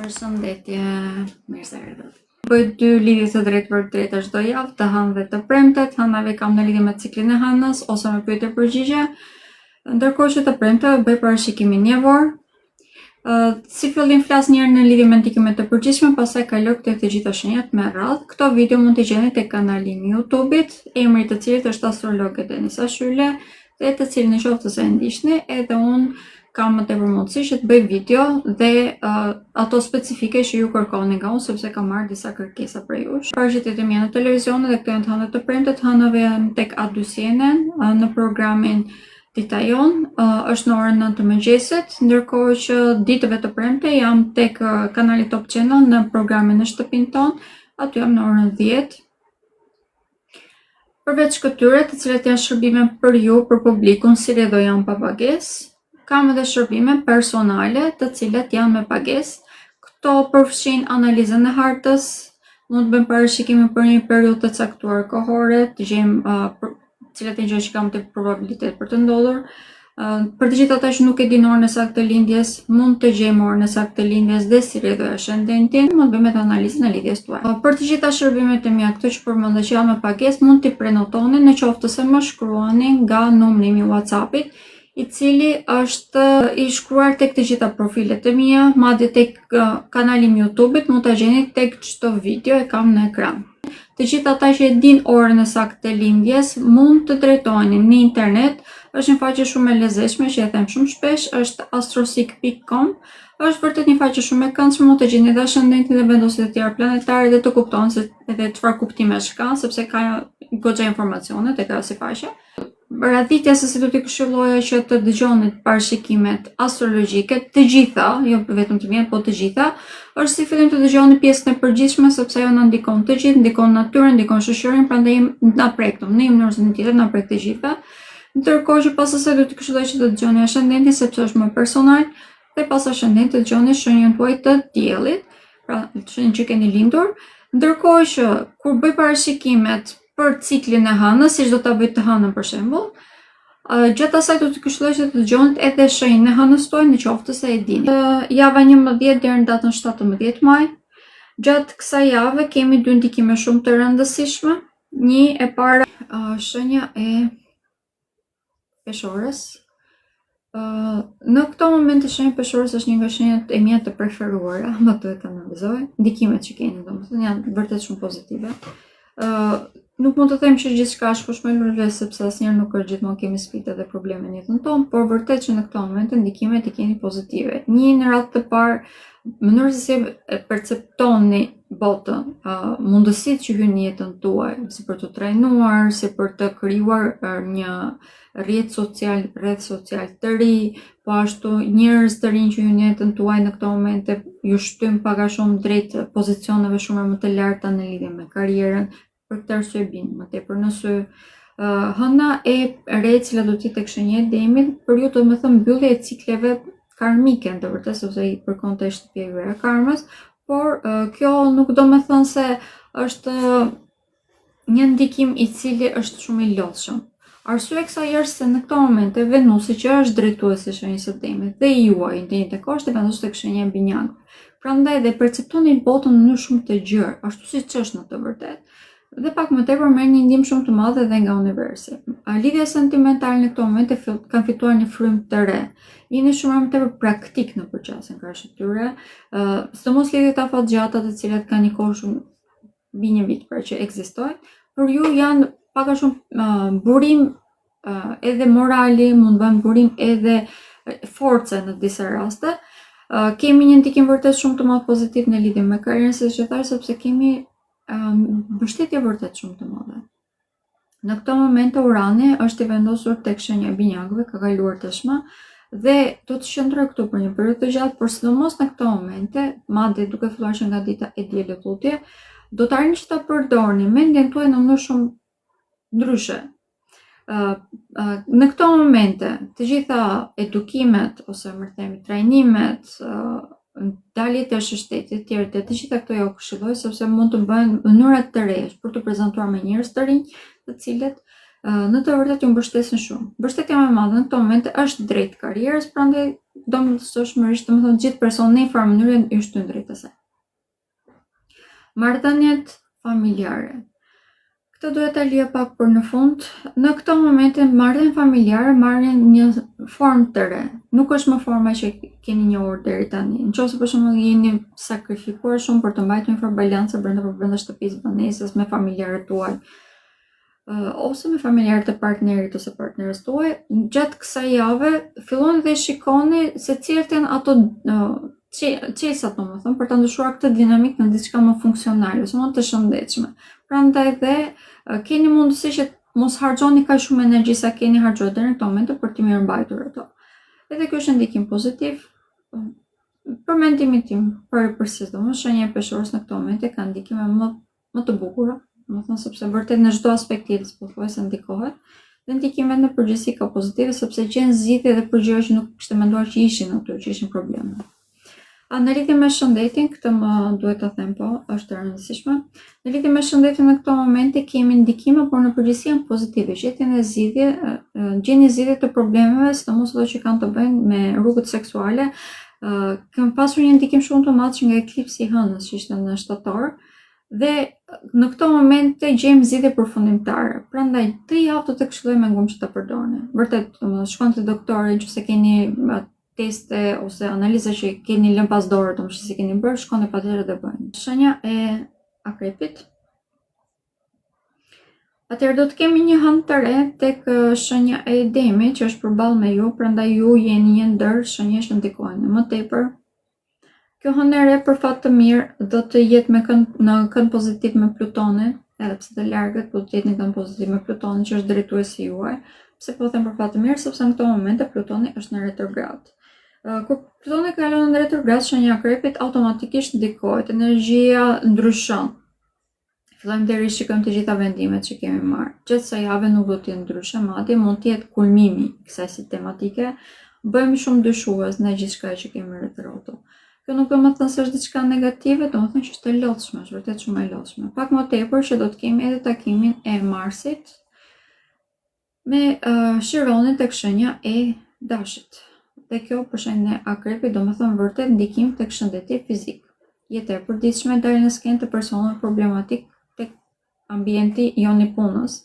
Përshëndetje, mirë se erdhët. Bëj 2 lidhje të drejtë për drejtë çdo javë, të hënë dhe të premtet. Hënave kam në lidhje me ciklin e hënës ose me pyetje përgjigje. Ndërkohë që të premteve bëj parashikimin javor. Si fillim flas një herë në lidhje me ndikimet e përgjithshme, pastaj kaloj tek të gjitha shenjat me radhë. Këto video mund t'i gjeni tek kanali i YouTube-it, emri i të cilit është astrologe Denisa Shyle, dhe të cilin nëse e ndiqni, edhe unë kam më tepër mundësi që të bëj video dhe ato specifike që ju kërkoni nga unë, sepse kam marrë disa kërkesa prej jush. Paraqitjet e mia në televizion dhe këto janë të hënët të premtet. Hënave janë tek A2 CNN në programin Dita Jon, është në orën 9 të mëngjesit, ndërkohë që ditëve të premte jam tek kanali Top Channel në programin Në shtëpinë tonë, aty jam në orën 10. Përveç këtyre, të cilat janë shërbime për ju, për publikun, si rredo janë pa pagesë, kam edhe shërbime personale, të cilat janë me pagesë. Këto përfshin analizën e hartës, mund të bëjmë parashikimin për një periudhë të caktuar kohore, të gjejmë cilat e gjë që kam të probabilitet për të ndodhur. Për të gjithë ata që nuk e din orën e saktë të lindjes, mund të gjejmë orën e saktë të lindjes dhe si rredo ascendentin, mund të bëjmë edhe analizën e lidhjes tuaj. Për të gjitha shërbimet e mia, këto që përmendë që janë me pagesë, mund t'i prenotoni nëse se më shkruani nga numri im i WhatsApp-it, i cili është i shkruar tek të gjitha profilet e mia, madje tek kanali im YouTube-it, mund ta gjeni tek çdo video e kam në ekran. Të gjithë ata që e din orën e saktë të lindjes mund të drejtoheni në internet. Është një faqe shumë e lezetshme që e them shumë shpesh, është astrosik.com. Është vërtet një faqe shumë e këndshme, mund të gjeni edhe ascendentin dhe vendoset e tjera planetare dhe të kuptoni se edhe çfarë kuptimesh ka, sepse ka goxha informacione tek ajo si faqe. Radhitja se si do t'i këshilloja që të dëgjoni parashikimet astrologjike, të gjitha, jo vetëm të mia, po të gjitha, është si fillim të dëgjoni pjesën e përgjithshme, sepse ajo na ndikon të gjithë, ndikon natyrën, ndikon shoqërinë, prandaj na prek në një mënyrë ose në tjetër, na prek të gjitha. Ndërkohë që pas asaj do t'i këshilloj që të dëgjoni ascendentin, sepse është më personal, dhe pas ascendentit të dëgjoni shenjën tuaj të diellit, pra shenjën që keni lindur. Ndërkohë që kur bëj parashikimet për ciklin e hënës, siç do ta bëj të hënën për shembull, gjatë asaj do t'i këshilloj që të dëgjoni edhe shenjën e hënës tuaj nëse e dini. Java 11 deri në datën 17 maj. Gjatë kësaj jave kemi 2 ndikime shumë të rëndësishme. Një e para, shenja e peshorës. Në këto momente shenja e peshorës është një nga shenjat e mia të preferuara, më duhet të analizoj. Ndikimet që keni, domethënë janë vërtet shumë pozitive. Nuk mund të them që gjithçka është pushmëlurve, sepse asnjëherë nuk është gjithmonë kemi sfida dhe probleme në jetën tonë, por vërtet që në këto momente ndikimet i keni pozitive. Një në radhë të parë, mënyra se si e perceptoni botën, mundësitë që hyjnë në jetën tuaj, si për të trajnuar, si për të krijuar një rrjet social të ri, po ashtu njerëz të rinj që hyjnë në jetën tuaj në këto momente ju shtyn pak a shumë drejt pozicioneve shumë më të larta në lidhje me karrierën. Për këtë arsye bin më tepër në sy. Hëna e re e cila do të jetë tek shenja e demit, për ju do të thënë mbyllje e cikleve karmike, të vërtetë sepse i përkon te shtëpia juaj e karmës, por kjo nuk do të thënë se është një ndikim i cili është shumë i lodhshëm. Arsyeja e kësaj është se në këto momente Venusi, që është drejtuesi i shenjës së demit dhe juaj në të njëjtën kohë, është vendosur tek shenja e binjakëve. Prandaj dhe perceptoni botën në mënyrë shumë të gjerë, ashtu siç është në të vërtetë. Dhe pak më tepër merr një ndihmë shumë të madhe edhe nga universi. Lidhja sentimentale në këto momente kanë fituar një frymë të re. Jeni shumë më tepër praktik në përqasjen krahas tyre, sidomos lidhjet afatgjata të cilat kanë një kohë shumë mbi një vit pra që ekzistojnë, për ju janë pak a shumë burim edhe morali, mund të bëjmë burim edhe force në disa raste. Kemi një ndikim vërtet shumë të madh pozitiv në lidhje me karrierën, siç e thash, sepse kemi mbështetje vërtet shumë të madhe. Në këto momente Urani është i vendosur tek shenja e binjakëve, ka kaluar tashmë dhe do të qëndrojë këtu për një periudhë të gjatë, por sidomos në këto momente, madje duke filluar që nga dita e diellit tutje, do të arrini që ta përdorni mendjen tuaj në mënyrë shumë ndryshe. Në këto momente, të gjitha edukimet ose më themi trajnimet, daljet e shtetit, të gjitha këto jo këshilloj, sepse mund të bëhen mënyra të reja për të prezantuar me njerëz të rinj, të cilët në të vërtetë ju mbështesin shumë. Mbështetja më e madhe në këto momente është drejt karrierës, prandaj domosdoshmërisht, domethënë gjithë personat në një farë mënyrë i shtyn drejt asaj. Marrëdhëniet familjare. Këtë duhet ta lija pak për në fund. Në këto momente marrëdhënia familjare marrin një formë të re. Nuk është më forma që keni njohur deri tani. Nëse për shembull jeni sakrifikuar shumë për të mbajtur një farë balance brenda shtëpisë banesës me familjarët tuaj, ose me familjarët e partnerit ose partneres tuaj, gjatë kësaj jave filloni dhe shikoni se cilat janë ato qesat, domethënë, për ta ndryshuar këtë dinamikë në diçka më funksionale ose më të shëndetshme. Prandaj dhe keni mundësi që mos harxhoni kaq shumë energji sa keni harxhuar deri në këtë moment për të mirëmbajtur ato. Edhe ky është ndikim pozitiv. Për mendimin tim, përse domosdoshmë shenja e peshorës në këtë moment ka ndikime më të bukura, domethënë sepse vërtet në çdo aspekt tjetër pothuajse ndikohet. Dhe ndikimet në përgjithësi ka pozitive sepse gjen zgjidhje dhe për gjëra që nuk kishte menduar që ishin aty, që ishin probleme. Në lidhje me shëndetin, këtë më duhet ta them është e rëndësishme. Në lidhje me shëndetin në këto momente kemi ndikime, por në përgjithësi janë pozitive. Gjeni zgjidhje të problemeve, sidomos ato që kanë të bëjnë me rrugët seksuale. Kam pasur një ndikim shumë të madh nga eklipsi i hënës që ishte në shtator. Dhe në këto momente gjejmë zgjidhje përfundimtare. Prandaj të javë do të këshilloj me ngum që ta përdorni. Vërtet, shkoni te doktori nëse keni teste ose analiza që keni lënë pas dorë, domethënë se keni bërë, shkoni patjetër dhe bëjni. Shenja e akrepit. Atëherë do të kemi një hënë të re tek shenja e demit që është përballë me ju, prandaj ju jeni një ndër shenjë që ndikojnë më tepër. Kjo hënë e re për fat të mirë do të jetë në kënd pozitiv me Plutonin, edhe pse të largët do të jetë në kënd pozitiv me Plutonin që është drejtuesi juaj. Pse po them për fat të mirë, sepse në këto momente Plutoni është në retrograd. Kur Plutoni kalon në retrograd, shenja e akrepit automatikisht ndikohet, energjia ndryshon. Fillojmë të rishikojmë të gjitha vendimet që kemi marrë. Gjatë kësaj jave nuk do të jetë ndryshe, madje mund të jetë kulmimi i kësaj sistematike. Bëhemi shumë dyshues në gjithçka që kemi retroto. Kjo nuk do të thonë se është diçka negative, do të thonë që është e lodhshme, është vërtet shumë e lodhshme. Pak më tepër që do të kemi edhe takimin e Marsit me Chironin tek shenja e Dashit. Dhe kjo për shenjën e akrepit do të thonë vërtet ndikim tek shëndeti fizik. Jetë e përditshme dalë në skenë të personave problematik tek ambienti jon i punës.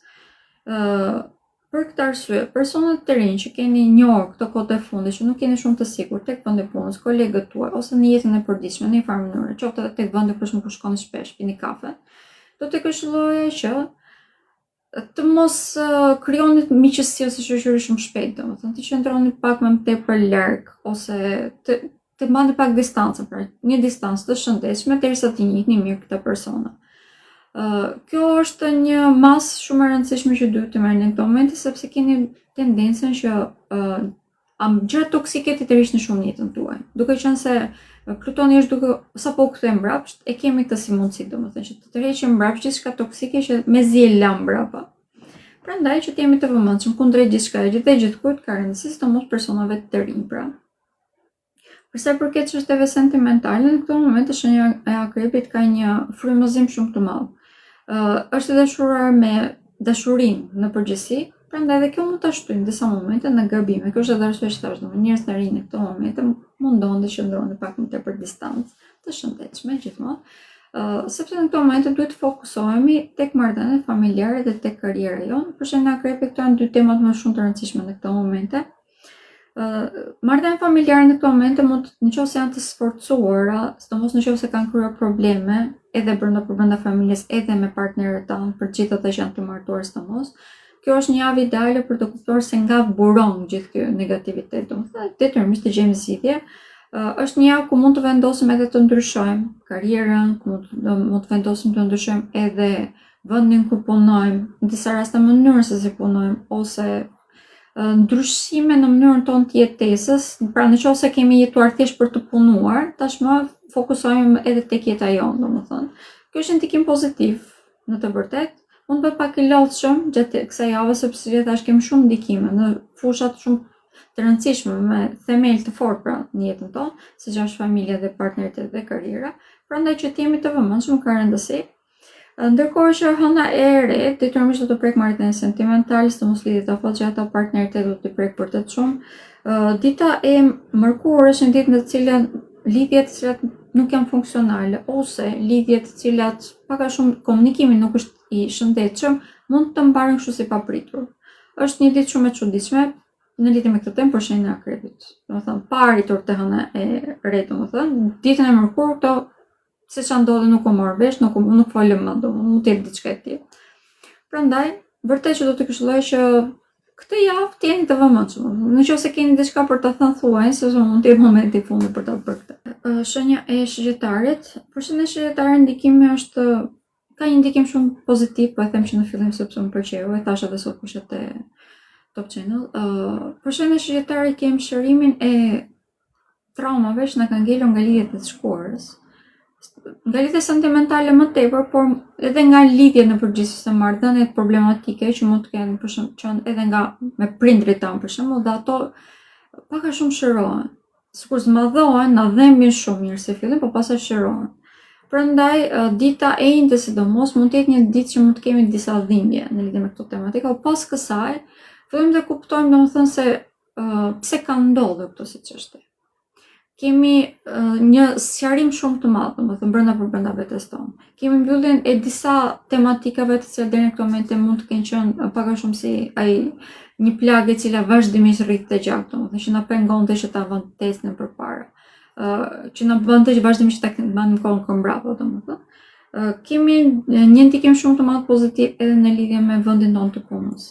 Për këtë arsye, personat të rinj që keni njohur këto kohë të fundit që nuk jeni shumë të sigurt tek vendi i punës, kolegët tuaj ose në jetën e përditshme në një farë mënyrë, qoftë edhe tek vendi ku shkoni shpesh, pini kafe, do të këshilloja që të mos krijoni miqësi ose shoqëri shumë shpejt, domethënë të qëndroni pak më tepër larg ose të mbani pak distancë, pra një distancë të shëndetshme derisa të njihni mirë këta persona. Kjo është një masë shumë e rëndësishme që duhet të merrni në këtë moment sepse keni tendencën që gjëra toksike të rishni shumë në jetën tuaj. Duke qenë se Plutoni është duke sapo u kthye mbrapsht, e kemi këtë si mundësi, domethënë që të tërheqim mbrapsht gjithçka toksike që mezi e lam mbrapa. Prandaj që të jemi të vëmendshëm kundrejt gjithçka e gjithkujt ka rëndësi sidomos personave të rinj pra. Përsa i përket çështjeve sentimentale, në këtë moment shenja e akrepit ka një frymëzim shumë të madh. Është dashuruar me dashurinë në përgjithësi, prandaj edhe kjo mund ta shtyjë në disa momente në gabime. Kjo është edhe arsye që thash, njerëz të rinj në këto momente mundon të qëndrojnë pak më tepër distancë të shëndetshme gjithmonë, sepse në këto momente duhet të fokusohemi tek marrëdhëniet familjare dhe tek karriera jonë. Për shembull, në akrepit këto janë dy temat më shumë të rëndësishme në këto momente. Marrëdhëniet familjare në këto momente mund nëse janë të sforcuara, sidomos nëse kanë kryer probleme edhe brenda familjes, edhe me partnerët tanë, për gjithë ata që janë të martuar sidomos. Kjo është një javë ideale për të kuptuar se nga buron gjithë ky negativitet, domethënë detyrimisht të gjejmë zgjidhje. Është një javë ku mund të vendosim edhe të ndryshojmë karrierën, ku mund të vendosim të ndryshojmë edhe vendin ku punojmë, në disa raste mënyrën se si punojmë ose ndryshime në mënyrën tonë të jetesës, pra nëse kemi jetuar thjesht për të punuar, tashmë fokusohemi edhe tek jeta jonë, domethënë. Kjo është ndikim pozitiv në të vërtetë. Mund të bëj pak i lodhshëm gjatë kësaj jave sepse si thash kemi shumë ndikime në fushat shumë të rëndësishme me themel të fortë pra në jetën tonë, siç është familja dhe partneritet dhe karriera. Prandaj që të jemi të vëmendshëm ka rëndësi. Ndërkohë që hëna e re, detyrimisht do të prek marrëdhënie sentimentale, së mos lidhet afatgjata, partneritet do të prek për të shumë. Dita e mërkurës është një ditë në të cilën lidhjet të cilat nuk janë funksionale ose lidhjet të cilat pak a shumë komunikimi nuk është i shëndetshëm mund të mbaren kështu si papritur. Është një ditë shumë e çuditshme në lidhje me këtë temë për shenjën e akrebit. Domethënë pa arritur të hëna e re, domethënë ditën e mërkurë këto se ç'a ndodhi nuk u mor vesh, nuk folëm më, mund të jetë diçka e tillë. Prandaj, vërtet që do të këshilloj që këtë javë të jeni të vëmendshëm. Nëse keni diçka për të thënë thuaj, sepse mund të jetë momenti i fundit për ta bërë këtë. Shenja e shigjetarit, për shenjën e shigjetarit ndikimi është ka një ndikim shumë pozitiv, po e them që në fillim sepse më pëlqeu, e thash edhe sot kur te Top Channel. Për shenjën e shigjetarit kemi shërimin e traumave që na kanë ngelur nga lidhjet e shkuarës. Nga lidhje sentimentale më tepër, por edhe nga lidhjet në përgjithësi të marrëdhëniet problematike që mund të kenë për shembull edhe nga me prindrit tanë për shembull, dhe ato pak a shumë shërohen. Sikur zmadhohen, na dhemin shumë mirë si fillim, por pastaj shërohen. Prandaj dita e njëjtë sidomos mund të jetë një ditë që mund të kemi disa dhimbje në lidhje me këtë tematikë, por pas kësaj fillim të kuptojmë domethënë se pse ka ndodhur këto si çështje. Kemi një sqarim shumë të madh, domethënë brenda vetes tonë. Kemi mbylljen e disa tematikave të cilat deri në këtë moment mund të kenë qenë pak a shumë si ai një plagë e cila vazhdimisht rrithte gjatë, domethënë që na pengonte që ta vënë testin përpara. Që na bënte që vazhdimisht ta bënim kohën mbrapa, domethënë. Kemi një ndikim shumë të madh pozitiv edhe në lidhje me vendin tonë të punës.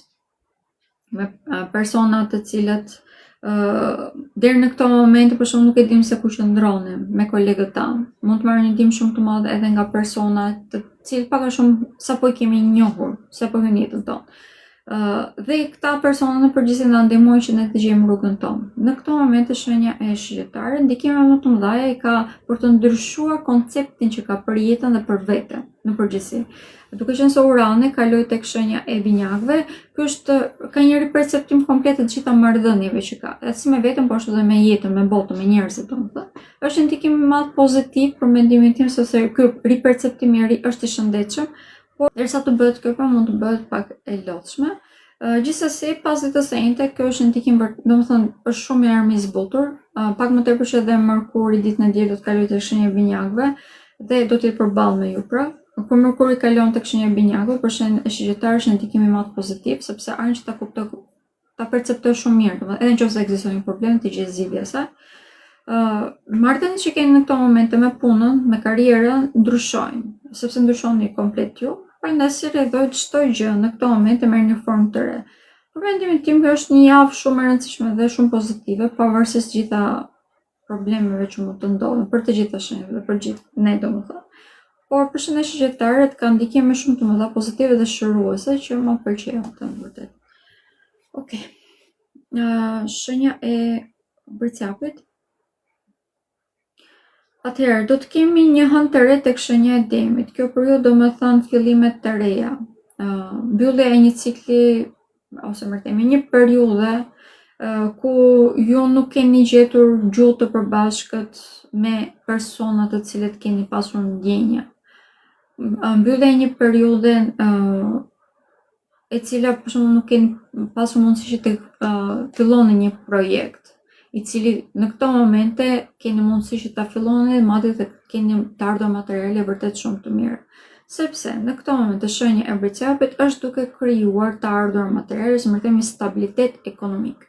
Me persona të cilët deri në këto momente për shembull nuk e dim se ku qëndronim me kolegët tanë. Mund të marrim një ndim shumë të madh edhe nga persona të cilët pak a shumë sapo i kemi njohur, sapo në jetën tonë. Dhe këta persona në përgjithësi na ndihmojnë që ne të gjejmë rrugën tonë. Në këto momente shenja e shigjetarit ndikime më të mëdha i ka për të ndryshuar konceptin që ka për jetën dhe për veten në përgjithësi. Duke qenë se Urani kaloi tek shenja e binjakëve, ka një riperceptim komplet të gjitha marrëdhënieve që ka, si me veten, po ashtu edhe me jetën, me botën, me njerëzit, domethënë. Është ndikim i madh pozitiv për mendimin tim se ky riperceptim i ri është i shëndetshëm, por derisa të bëhet kjo mund të bëhet pak e lodhshme. Gjithsesi, pas ditës së njëjtë, kjo është ndikim, domethënë, është shumë i armë i zbutur, pak më tepër që edhe Merkuri ditën e diel do të kalojë tek shenja e binjakëve dhe do të jetë përballë me ju pra. Kur Merkuri kalon tek shenja e binjakëve, për shenjën e shigjetarit është ndikim i madh pozitiv, sepse arrin që ta kuptoj, ta perceptoj shumë mirë, domethënë edhe nëse ekziston një problem të gjej zgjidhje saj. Marrëdhëniet që keni në këto momente me punën, me karrierën, ndryshojnë, sepse ndryshoni komplet ju. Prandaj si rrjedhoj çdo gjë në këto momente merr një formë të re. Për mendimin tim kjo është një javë shumë e rëndësishme dhe shumë pozitive, pavarësisht gjitha problemeve që mund të ndodhin për të gjitha shenjave, për gjithë ne domethënë. Por për shenjën e shigjetarit ka ndikime shumë të mëdha pozitive dhe shëruese që më pëlqejnë të vërtet. Okej. Shenja e Bërcjapit. Atëherë, do të kemi një hënë të re tek shenja e Demit. Kjo periudhë do të thënë fillimet të reja. Mbyllja e një cikli ose më themi një periudhe ku ju nuk keni gjetur gjuhë të përbashkët me persona të cilët keni pasur ndjenja. Mbyllja e një periudhe e cila për shembull nuk keni pasur mundësi që të filloni një projekt, i cili në këto momente keni mundësi që ta filloni, madje të keni të ardhur materiale vërtet shumë të mira. Sepse në këto momente shenja e Bërcjapit është duke krijuar të ardhur materiale, si më themi stabilitet ekonomik.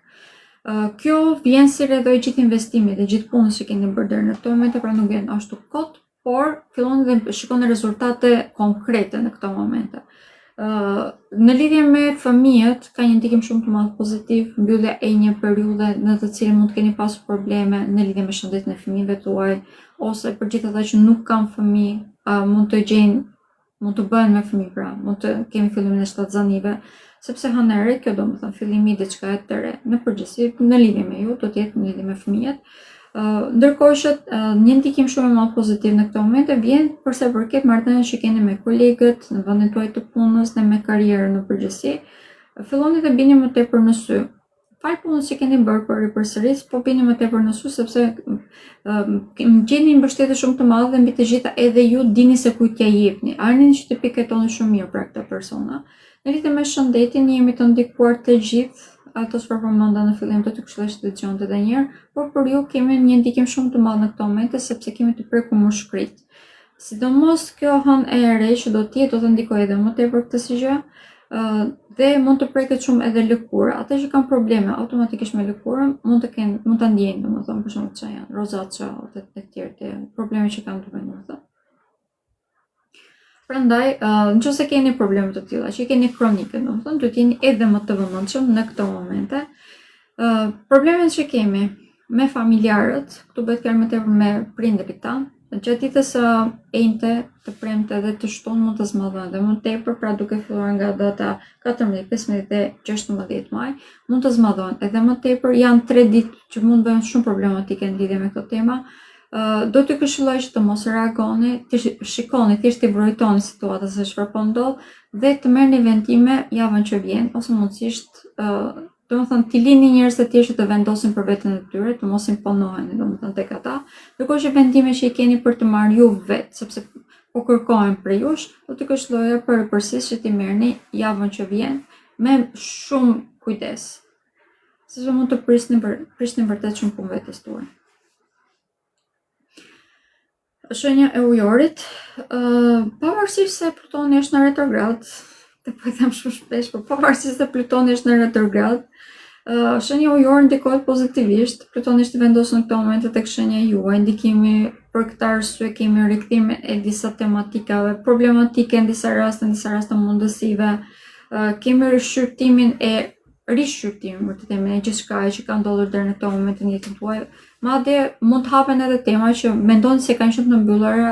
Kjo vjen si rrjedhoi gjithë investimit dhe gjithë punës që keni bërë deri në këto momente, pra nuk vjen ashtu kot, por filloni dhe shikoni rezultate konkrete në këto momente. Në lidhje me fëmijët ka një ndikim shumë të madh pozitiv, mbyllja e një periudhe në të cilën mund të keni pasur probleme në lidhje me shëndetin e fëmijëve tuaj, ose për gjithë ata që nuk kanë fëmijë, mund të bëhen me fëmijë pra, mund të kemi fillimin e shtatzanive, sepse hënë kjo do të thënë fillimi i diçka të re. Në përgjithësi, në lidhje me ju, do të jetë në lidhje me fëmijët. Ndërkohë që një ndikim shumë i madh pozitiv në këtë momente vjen për sa i përket marrëdhënieve që keni me kolegët, në vendin tuaj të punës dhe me karrierën në përgjithësi. Filloni të bini më tepër në sy. Fal punës që keni bërë për ripërsëris, po bini më tepër në su, sepse gjeni mbështetje shumë të madhe dhe mbi të gjitha edhe ju dini se kujt t'ja jepni. Arrini që të piketoni shumë mirë për këta persona. Në lidhje me shëndetin, jemi të ndikuar të gjithë, ato çfarë përmenda në fillim do të këshilloj që të dëgjonte edhe një herë, por për ju kemi një ndikim shumë të madh në këto momente sepse kemi të prekur mushkërit. Sidomos kjo hënë e re që do të ndikojë edhe më tepër këtë si gjë, dhe mund të preket shumë edhe lëkura. Ata që kanë probleme automatikisht me lëkurën mund ta ndjejnë, domethënë për shembull çfarë janë, rozaça ose të tjerë probleme që kanë duke ndodhur. Prandaj, nëse keni probleme të tilla, që keni kronike, domethënë duhet jeni edhe më të vëmendshëm në këto momente. Problemet që kemi me familjarët, këtu bëhet fjalë më tepër me prindërit tanë, gjatë ditës së enjte, të premte dhe të shtunë mund të zmadhen dhe mund tepër, pra duke filluar nga data 14, 15 dhe 16 maj, mund të zmadhen edhe më tepër. Janë 3 ditë që mund bëhen shumë problematike në lidhje me këtë tema. Do t'ju këshilloj që të mos reagoni, të shikoni, thjesht të vërejtoni situatën se çfarë po ndodh dhe të merrni vendime javën që vjen, ose mundësisht domethënë t'i lini njerëz të tjerë që të vendosin për veten e tyre, të mos imponoheni domethënë tek ata, ndërkohë që vendime që i keni për të marrë ju vetë, sepse po kërkohen për jush, do t'ju këshilloja përpërsisht që t'i merrni javën që vjen me shumë kujdes, sepse mund të prishni vërtet shumë punë vetes tuaj. Shenja e ujorit, pavarësisht se Plutoni është në retrograd, të po i them shumë shpesh, por pavarësisht se Plutoni është në retrograd, shenja ujore ndikohet pozitivisht. Plutoni është vendosur në këto momente tek shenja juaj, ndikimi për këtë arsye kemi rikthimin e disa tematikave problematike në disa raste mundësive, kemi rishqyrtimin më të themi e gjithçka që ka ndodhur deri në këtë moment në jetën tuaj. Madje mund të hapen edhe tema që mendoni se kanë qenë të mbyllura,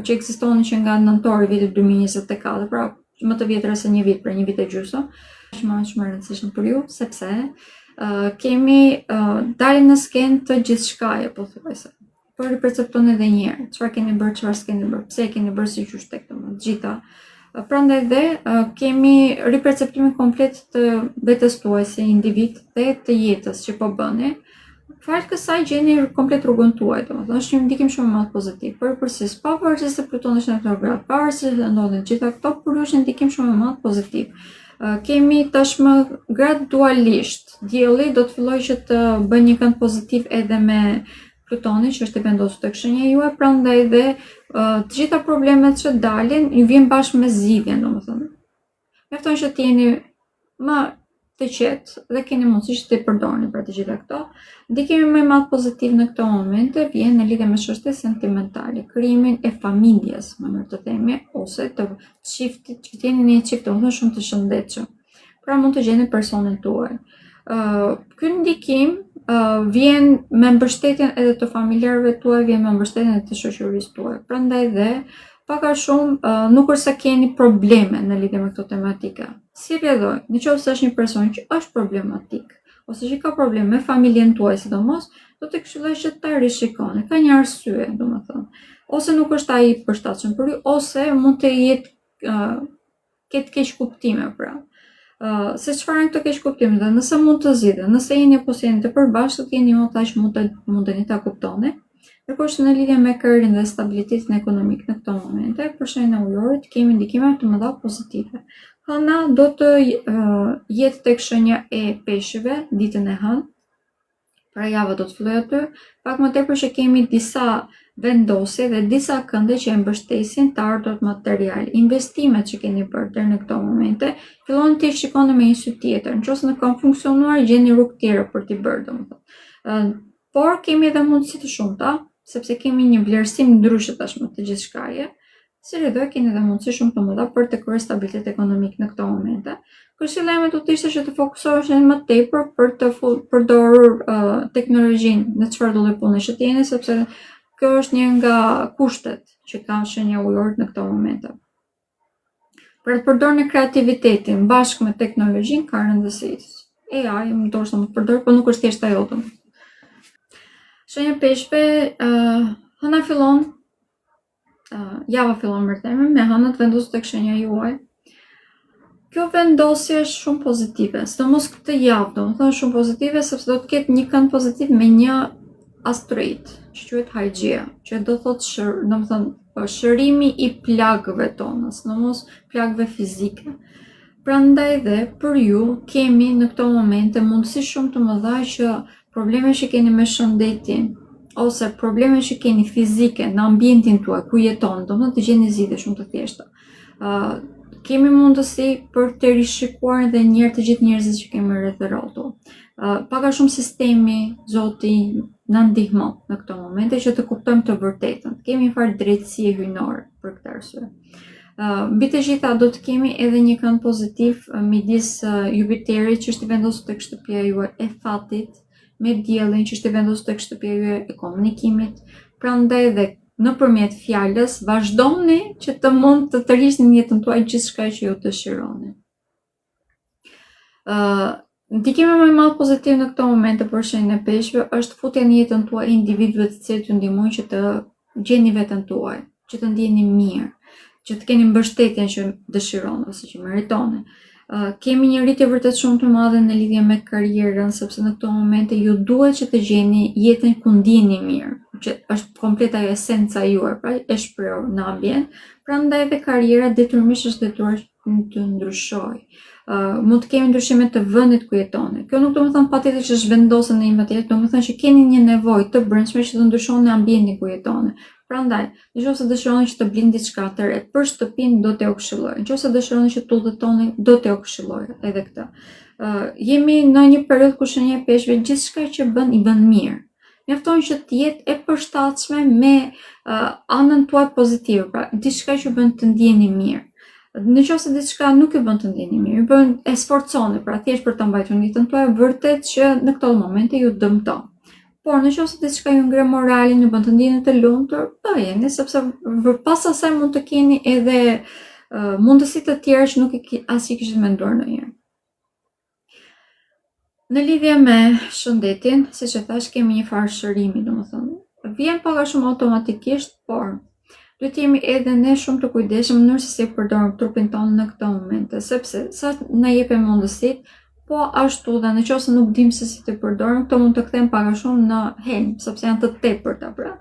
që ekzistonin që nga nëntori vitit 2024, pra më të vjetra se një vit, pra një vit e gjysmë. Shumë e rëndësishme për ju, sepse kemi daljen në skenë të gjithçkaje, pothuajse. Po riperceptoni edhe një herë, çfarë keni bërë, çfarë s'keni bërë, pse keni bërë si qysh tek të gjitha. Prandaj dhe kemi riperceptimin komplet të vetes tuaj si individ dhe të jetës që po bëni. Fal kësaj gjeni komplet rrugën tuaj, domethënë është një ndikim shumë më pozitiv. Përpërsisht, pavarësisht se Plutoni është në retrograd, pavarësisht se ndodhin gjitha këto, por është një ndikim shumë më pozitiv. Kemi tashmë gradualisht dielli do të fillojë që të bëjë një kënd pozitiv edhe me Plutoni që është i vendosur tek shenja juaj, prandaj dhe të gjitha problemet që dalin ju vjen bashkë me zgjidhjen, domethënë. Mjafton që të jeni më të qetë dhe keni mundësi që të përdorni për të gjitha këto. Ndikimi më i madh pozitiv në këto momente vjen në lidhje me çështje sentimentale, krijimin e familjes, më mirë të themi, ose të çiftit, që jeni një çift domethënë shumë të shëndetshëm. Pra mund të gjeni personin tuaj. Ky ndikim vjen me mbështetjen edhe të familjarëve tuaj, vjen me mbështetjen edhe të shoqërisë tuaj. Prandaj dhe pak a shumë nuk është se keni probleme në lidhje me këto tematika. Si rrjedhoj, nëse është një person që është problematik ose që ka probleme me familjen tuaj sidomos, do të këshilloj që ta rishikoni. Ka një arsye, domethënë. Ose nuk është ai i përshtatshëm për ju, ose mund të jetë ketë keq kuptime pra. Se çfarë janë këto keq kuptime, dhe nëse mund të zgjidhen, nëse jeni apo jeni të përbashkët, jeni më tash mundeni ta kuptoni. Ndërkohë në lidhje me karrierën dhe stabilitetin ekonomik në këto momente, për shenjën e ujorit kemi ndikime të mëdha pozitive. Hëna do të jetë tek shenja e peshqve ditën e hënë, pra java do të fillojë aty, pak më tepër që kemi disa vendosje dhe disa kënde që e mbështesin të ardhurat material. Investimet që keni bërë deri në këto momente, filloni të shikoni me një sy tjetër. Nëse nuk kanë funksionuar, gjeni rrugë tjera për t'i bërë, domethënë. Por kemi edhe mundësi të shumta, sepse kemi një vlerësim ndryshe tashmë të gjithçkaje. Si rrjedhoj keni edhe mundësi shumë të mëdha për të kryer stabilitet ekonomik në këto momente. Këshillimi do të ishte që të fokusoheshin më tepër për të përdorur teknologjinë në çfarëdo lloj pune që jeni, sepse kjo është një nga kushtet që ka shenja ujore në këto momente. Për të përdorur kreativitetin bashkë me teknologjinë ka rëndësi. AI ndoshta mund të përdor, por nuk është thjesht ajo. Shenja peshqve, hëna fillon, java fillon me hënët vendosur tek shenja juaj. Kjo vendosje është shumë pozitive, sidomos këtë javë, domethënë shumë pozitive sepse do të ketë një kënd pozitiv me një asteroid, që quhet Hygiea, që do thotë domethënë shërimi i plagëve tona, sidomos plagëve fizike. Prandaj dhe për ju kemi në këto momente mundësi shumë të mëdha që probleme që keni me shëndetin ose probleme që keni fizike në ambientin tuaj ku jeton, domethënë të gjeni zgjidhje shumë të thjeshta. Kemi mundësi për të rishikuar edhe një herë të gjithë njerëzit që kemi rreth rrotull. Pak a shumë sistemi, Zoti na ndihmon në këto momente që të kuptojmë të vërtetën. Kemi një farë drejtësie hyjnore për këtë arsye. Mbi të gjitha do të kemi edhe një kënd pozitiv midis Jupiterit që është i vendosur tek shtëpia juaj e fatit, me diellin që është i vendosur tek shtëpia juaj e komunikimit. Prandaj dhe nëpërmjet fjalës vazhdoni që të mund të tërhiqni në jetën tuaj gjithçka që ju dëshironi. Ndikimi më i madh pozitiv në këto momente për shenjën e peshqve është futja në jetën tuaj individëve të cilët ju ndihmojnë që të gjeni veten tuaj, që të ndjeni mirë, që të keni mbështetjen që dëshironi ose që meritoni. Kemi një rritje vërtet shumë të madhe në lidhje me karrierën, sepse në këto momente ju duhet që të gjeni jetën ku ndjeni mirë, që është komplet ajo esenca juaj, pra e shprehur në ambient. Prandaj edhe karriera detyrimisht është detyruar të ndryshojë. Mund të kemi ndryshime të vendit ku jetoni. Kjo nuk do të thonë patjetër që zhvendosen në një tjetër, do të thonë që keni një nevojë të brendshme që të ndryshoni ambientin ku jetoni. Prandaj, nëse dëshironi që të blini diçka të re për shtëpinë, do t'ju këshilloj. Nëse dëshironi që të udhëtoni, do t'ju këshilloj edhe këtë. Jemi në një periudhë ku shenja e peshqve gjithçka që bën i bën mirë. Mjafton që të jetë e përshtatshme me anën tuaj pozitive, pra diçka që bën të ndjeni mirë. Nëse diçka nuk e bën të ndjeni mirë, ju bën e sforconi, pra thjesht për ta mbajtur jetën tuaj, vërtet që në këto momente ju dëmton. Por nëse diçka ju ngre moralin, ju bën të ndjeni të lumtur, bëjeni, sepse pas asaj mund të keni edhe mundësi të tjera që nuk as i kishit menduar ndonjëherë. Në lidhje me shëndetin, siç e thash, kemi një farë shërimi, domethënë vjen pak a shumë automatikisht, por duhet të jemi edhe ne shumë të kujdesshëm në mënyrë se si e përdorim trupin tonë në këto momente, sepse sa na jepen mundësitë, po ashtu dhe nëse nuk dim se si të përdorim, këto mund të kthejmë pak a shumë në helm, sepse janë të tepërta, pra.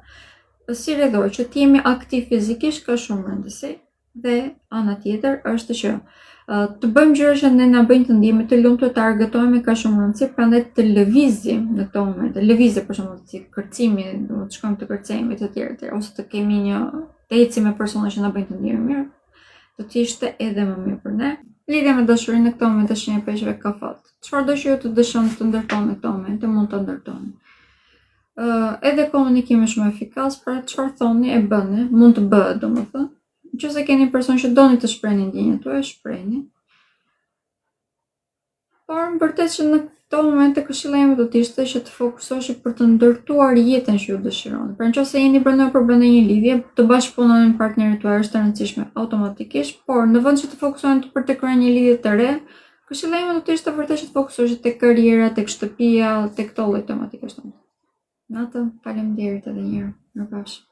Si rredhoj që të jemi aktiv fizikisht ka shumë rëndësi, dhe ana tjetër është që të bëjmë gjëra që ne na bëjnë të ndjehemi të lumtur, të argëtohemi ka shumë rëndësi, prandaj të lëvizim në këto momente. Lëvizje për shembull, si kërcimi, do të shkojmë të kërcejmë të tjerë, ose të kemi të ecim me persona që na bëjnë të ndjehemi mirë, do të ishte edhe më mirë për ne. Lidhja me dashurinë në këto momente shenja e peshqve ka fat. Çfarëdo që ju të dëshironi të ndërtoni në këto momente, mund të ndërtoni. Edhe komunikimi është më efikas, pra çfarë thoni e bëni, mund të bëhet domethënë. Nëse keni person që doni të shprehni ndjenjat tuaja, shprehni. Por vërtet që në këto momente këshilla ime do të ishte që të fokusoheni për të ndërtuar jetën që ju dëshironi. Pra nëse jeni brenda një lidhje, të bashkëpunoni me partnerin tuaj është e rëndësishme automatikisht, por në vend që të fokusoheni për të krijuar një lidhje të re, këshilla ime do të ishte vërtet që të fokusoheni tek karriera, tek shtëpia, tek këto lloj tematike. Natën, faleminderit edhe një herë. Mirupafshim.